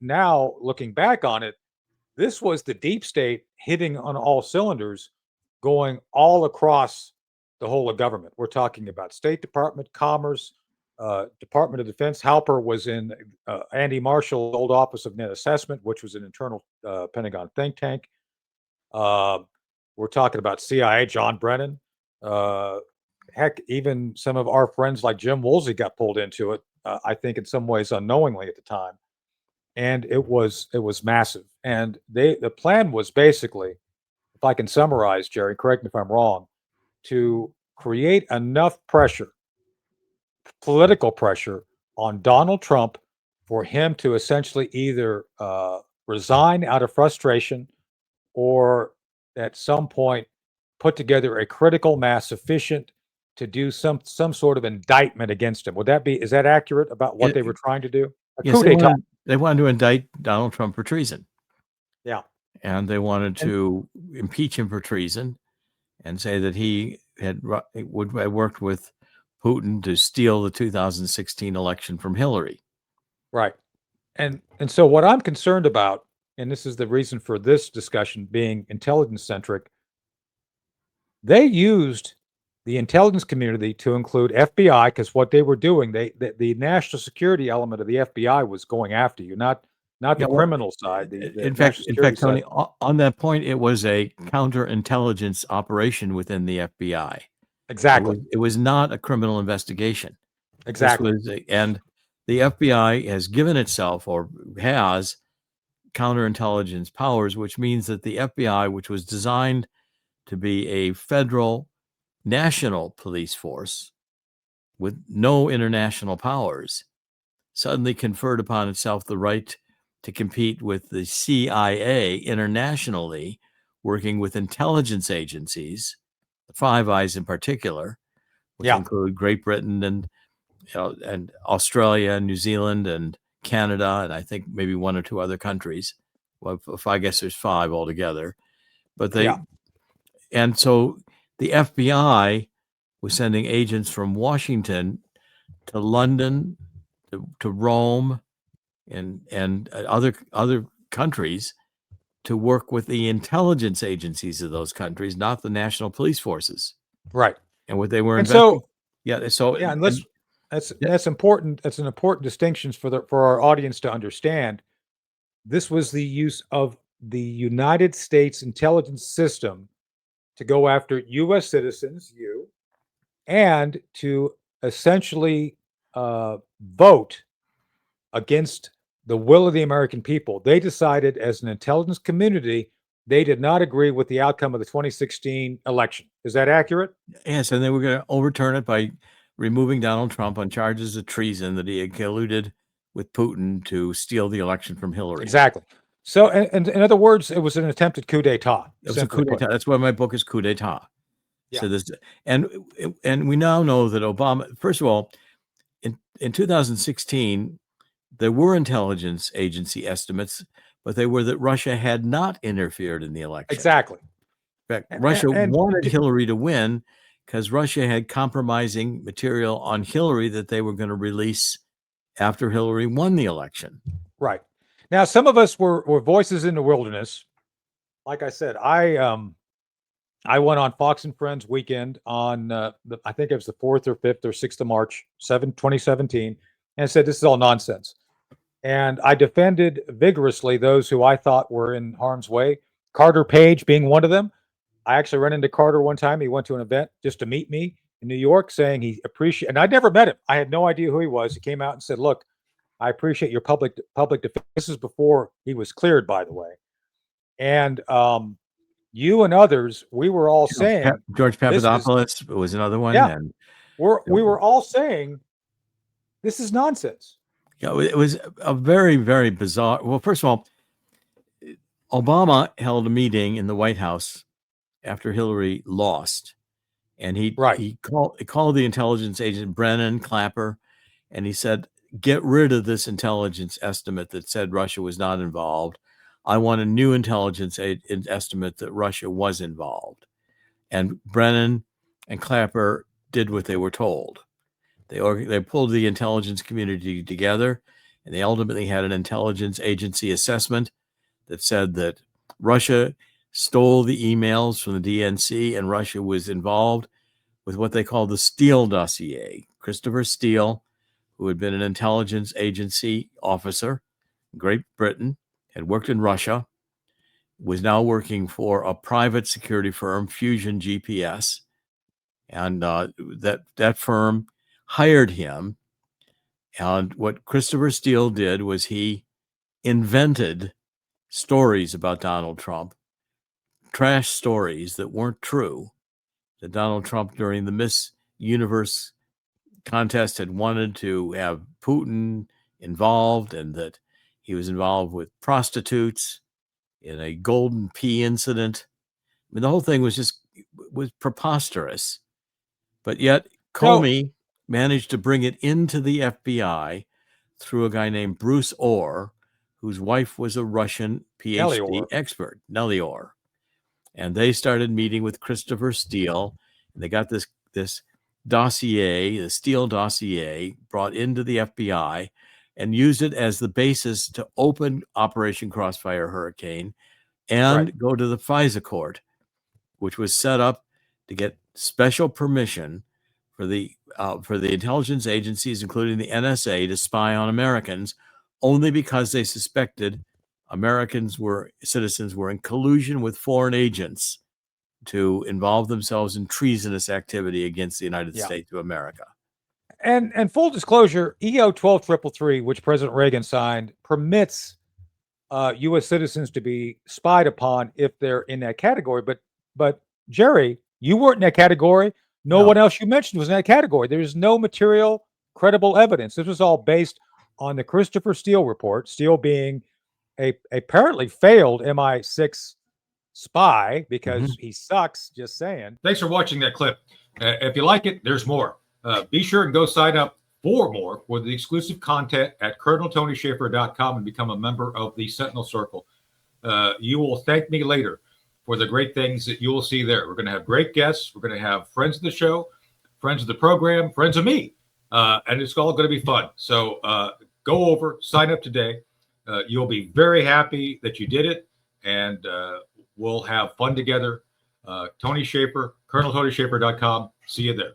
now looking back on it, this was the deep state hitting on all cylinders, going all across the whole of government. We're talking about State Department, Commerce, Department of Defense. Halper was in Andy Marshall's old Office of Net Assessment, which was an internal Pentagon think tank. Uh, we're talking about CIA, John Brennan. Uh, Heck, even some of our friends like Jim Woolsey got pulled into it. I think in some ways unknowingly at the time, and it was massive. And the plan was basically, if I can summarize, Jerry, correct me if I'm wrong, to create enough pressure, political pressure, on Donald Trump for him to essentially either resign out of frustration or at some point put together a critical mass sufficient to do some sort of indictment against him. Is that accurate about what they were trying to do? A Yes, coup d'etat. they wanted to indict Donald Trump for treason. Yeah. And they wanted to impeach him for treason and say that he had worked with Putin to steal the 2016 election from Hillary. Right. And so what I'm concerned about, and this is the reason for this discussion being intelligence centric, they used the intelligence community to include FBI, because what they were doing, the national security element of the FBI was going after you, not the criminal side. In fact, Tony, on that point, it was a counterintelligence operation within the FBI. Exactly. It was not a criminal investigation. Exactly. And the FBI has given itself, or has, counterintelligence powers, which means that the FBI, which was designed to be a federal national police force with no international powers, suddenly conferred upon itself the right to compete with the CIA internationally, working with intelligence agencies, the Five Eyes in particular, which include Great Britain and Australia and New Zealand and Canada, and I think maybe one or two other countries. Well, I guess there's five altogether. But and so the FBI was sending agents from Washington to London, to Rome, and other countries to work with the intelligence agencies of those countries, not the national police forces. Right. And what they were investigating. And that's important. That's an important distinction for our audience to understand. This was the use of the United States intelligence system to go after U.S. citizens, and to essentially vote against the will of the American people. They decided as an intelligence community, they did not agree with the outcome of the 2016 election. Is that accurate? Yes, and they were going to overturn it by removing Donald Trump on charges of treason that he had colluded with Putin to steal the election from Hillary. Exactly. So, and in other words, it was an attempted coup d'etat. It was a coup d'etat. That's why my book is Coup d'etat. Yeah. So and we now know that Obama, first of all, in 2016, there were intelligence agency estimates, but they were that Russia had not interfered in the election. Exactly. In fact, Russia wanted Hillary to win because Russia had compromising material on Hillary that they were going to release after Hillary won the election. Right. Now, some of us were voices in the wilderness. Like I said, I went on Fox and Friends weekend on, I think it was the 4th or 5th or 6th of March, 2017, and said, this is all nonsense. And I defended vigorously those who I thought were in harm's way, Carter Page being one of them. I actually ran into Carter one time. He went to an event just to meet me in New York, saying he appreciated, and I'd never met him. I had no idea who he was. He came out and said, look, I appreciate your public defense. This is before he was cleared, by the way. And you and others, we were all saying, George Papadopoulos was another one. Yeah, and we were all saying, this is nonsense. Yeah, it was a very, very bizarre. Well, first of all, Obama held a meeting in the White House after Hillary lost, and he called the intelligence agent Brennan, Clapper, and he said, get rid of this intelligence estimate that said Russia was not involved. I want a new intelligence estimate that Russia was involved. And Brennan and Clapper did what they were told. They pulled the intelligence community together and they ultimately had an intelligence agency assessment that said that Russia stole the emails from the DNC, and Russia was involved with what they call the Steele dossier. Christopher Steele, who had been an intelligence agency officer in Great Britain, had worked in Russia, was now working for a private security firm, Fusion GPS, and that firm hired him. And what Christopher Steele did was he invented stories about Donald Trump, trash stories that weren't true, that Donald Trump during the Miss Universe contest had wanted to have Putin involved, and that he was involved with prostitutes in a Golden Pea incident. I mean, the whole thing was preposterous. But yet No, Comey managed to bring it into the FBI through a guy named Bruce Orr, whose wife was a Russian Nellie PhD Orr. expert, Nellie Orr. And they started meeting with Christopher Steele, and they got this dossier, the Steele dossier, brought into the FBI and used it as the basis to open Operation Crossfire Hurricane and Right. go to the FISA court, which was set up to get special permission for the intelligence agencies, including the NSA, to spy on Americans, only because they suspected citizens were in collusion with foreign agents to involve themselves in treasonous activity against the United Yeah. States of America. And full disclosure, EO 12333, which President Reagan signed, permits U.S. citizens to be spied upon if they're in that category. But Jerry, you weren't in that category. No one else you mentioned was in that category. There's no material, credible evidence. This was all based on the Christopher Steele report. Steele being a apparently failed MI6 spy because he sucks. Just saying. Thanks for watching that clip. If you like it, there's more. Be sure and go sign up for more for the exclusive content at ColonelTonyShaffer.com and become a member of the Sentinel Circle. You will thank me later for the great things that you will see there. We're going to have great guests. We're going to have friends of the show, friends of the program, friends of me, and it's all going to be fun. So go over, sign up today. You'll be very happy that you did it, and we'll have fun together. Tony Shaffer, ColonelTonyShaffer.com. See you there.